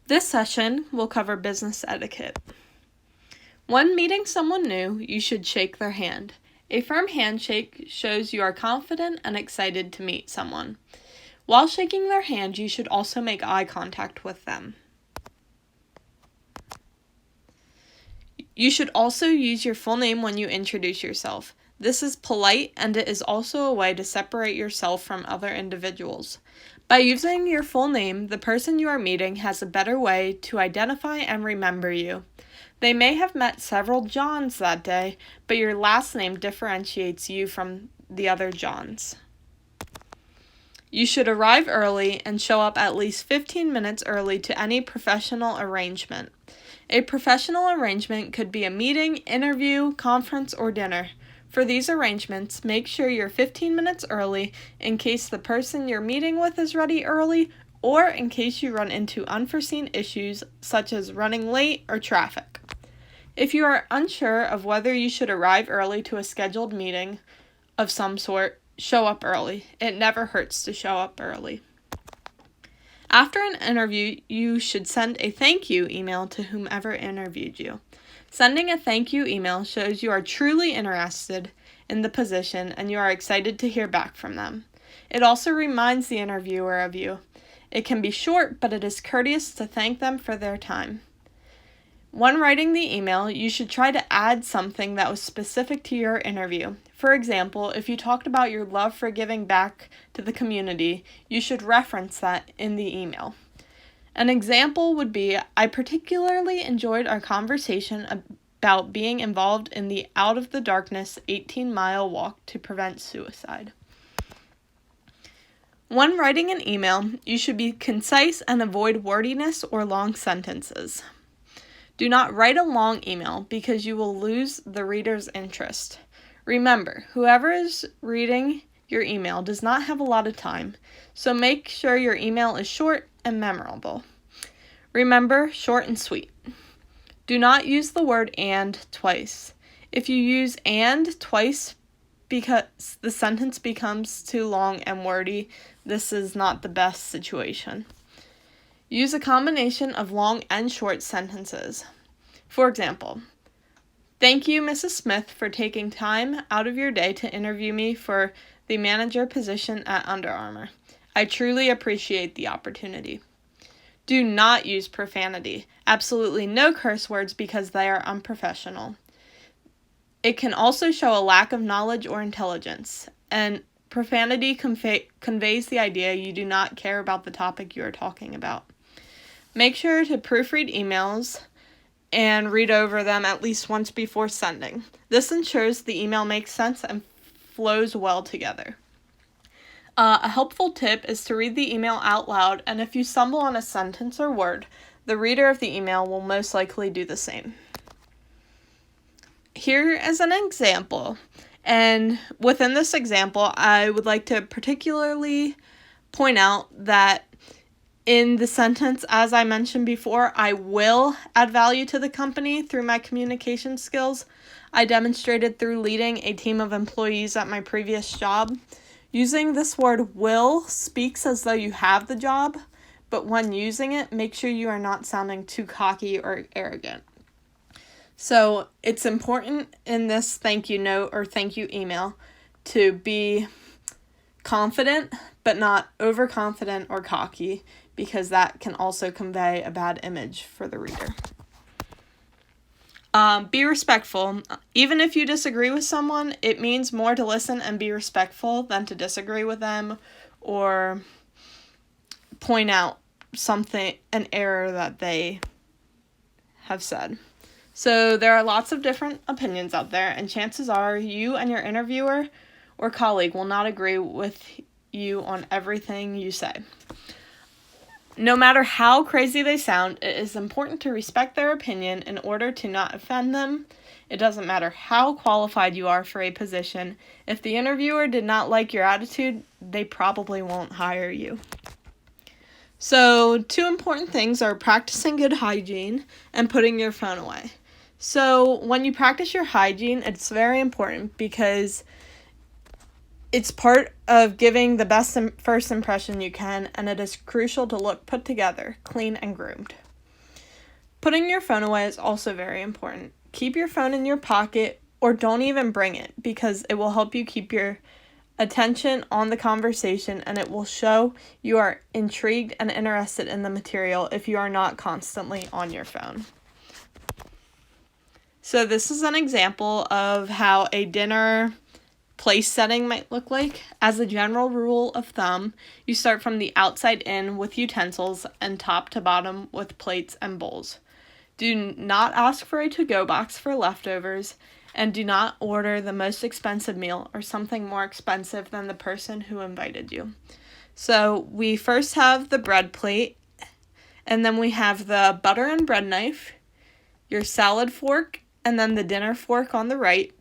This session will cover business etiquette. When meeting someone new, you should shake their hand. A firm handshake shows you are confident and excited to meet someone. While shaking their hand, you should also make eye contact with them. You should also use your full name when you introduce yourself. This is polite, and it is also a way to separate yourself from other individuals. By using your full name, the person you are meeting has a better way to identify and remember you. They may have met several Johns that day, but your last name differentiates you from the other Johns. You should arrive early and show up at least 15 minutes early to any professional arrangement. A professional arrangement could be a meeting, interview, conference, or dinner. For these arrangements, make sure you're 15 minutes early in case the person you're meeting with is ready early, or in case you run into unforeseen issues such as running late or traffic. If you are unsure of whether you should arrive early to a scheduled meeting of some sort, show up early. It never hurts to show up early. After an interview, you should send a thank you email to whomever interviewed you. Sending a thank you email shows you are truly interested in the position and you are excited to hear back from them. It also reminds the interviewer of you. It can be short, but it is courteous to thank them for their time. When writing the email, you should try to add something that was specific to your interview. For example, if you talked about your love for giving back to the community, you should reference that in the email. An example would be, I particularly enjoyed our conversation about being involved in the Out of the Darkness 18-mile walk to prevent suicide. When writing an email, you should be concise and avoid wordiness or long sentences. Do not write a long email because you will lose the reader's interest. Remember, whoever is reading your email does not have a lot of time, so make sure your email is short and memorable. Remember, short and sweet. Do not use the word "and" twice. If you use "and" twice because the sentence becomes too long and wordy, this is not the best situation. Use a combination of long and short sentences. For example, thank you, Mrs. Smith, for taking time out of your day to interview me for the manager position at Under Armour. I truly appreciate the opportunity. Do not use profanity. Absolutely no curse words because they are unprofessional. It can also show a lack of knowledge or intelligence, and profanity conveys the idea you do not care about the topic you are talking about. Make sure to proofread emails and read over them at least once before sending. This ensures the email makes sense and flows well together. A helpful tip is to read the email out loud, and if you stumble on a sentence or word, the reader of the email will most likely do the same. Here is an example, and within this example, I would like to particularly point out that in the sentence, as I mentioned before, I will add value to the company through my communication skills I demonstrated through leading a team of employees at my previous job. Using this word will speaks as though you have the job, but when using it, make sure you are not sounding too cocky or arrogant. So it's important in this thank you note or thank you email to be confident, but not overconfident or cocky, because that can also convey a bad image for the reader. Be respectful. Even if you disagree with someone, it means more to listen and be respectful than to disagree with them or point out an error that they have said. So there are lots of different opinions out there, and chances are you and your interviewer or colleague will not agree with you on everything you say. No matter how crazy they sound, it is important to respect their opinion in order to not offend them. It doesn't matter how qualified you are for a position. If the interviewer did not like your attitude, they probably won't hire you. So, 2 important things are practicing good hygiene and putting your phone away. So, when you practice your hygiene, it's very important because it's part of giving the best first impression you can, and it is crucial to look put together, clean, and groomed. Putting your phone away is also very important. Keep your phone in your pocket or don't even bring it because it will help you keep your attention on the conversation and it will show you are intrigued and interested in the material if you are not constantly on your phone. So this is an example of how a dinner place setting might look like. As a general rule of thumb, you start from the outside in with utensils and top to bottom with plates and bowls. Do not ask for a to-go box for leftovers, and do not order the most expensive meal or something more expensive than the person who invited you. So we first have the bread plate, and then we have the butter and bread knife, your salad fork, and then the dinner fork on the right.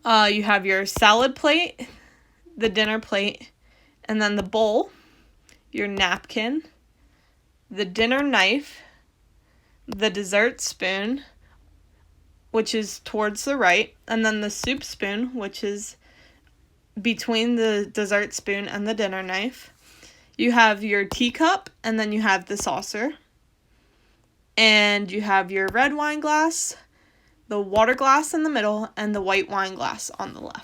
You have your salad plate, the dinner plate, and then the bowl, your napkin, the dinner knife, the dessert spoon, which is towards the right, and then the soup spoon, which is between the dessert spoon and the dinner knife. You have your teacup, and then you have the saucer. And you have your red wine glass, the water glass in the middle, and the white wine glass on the left.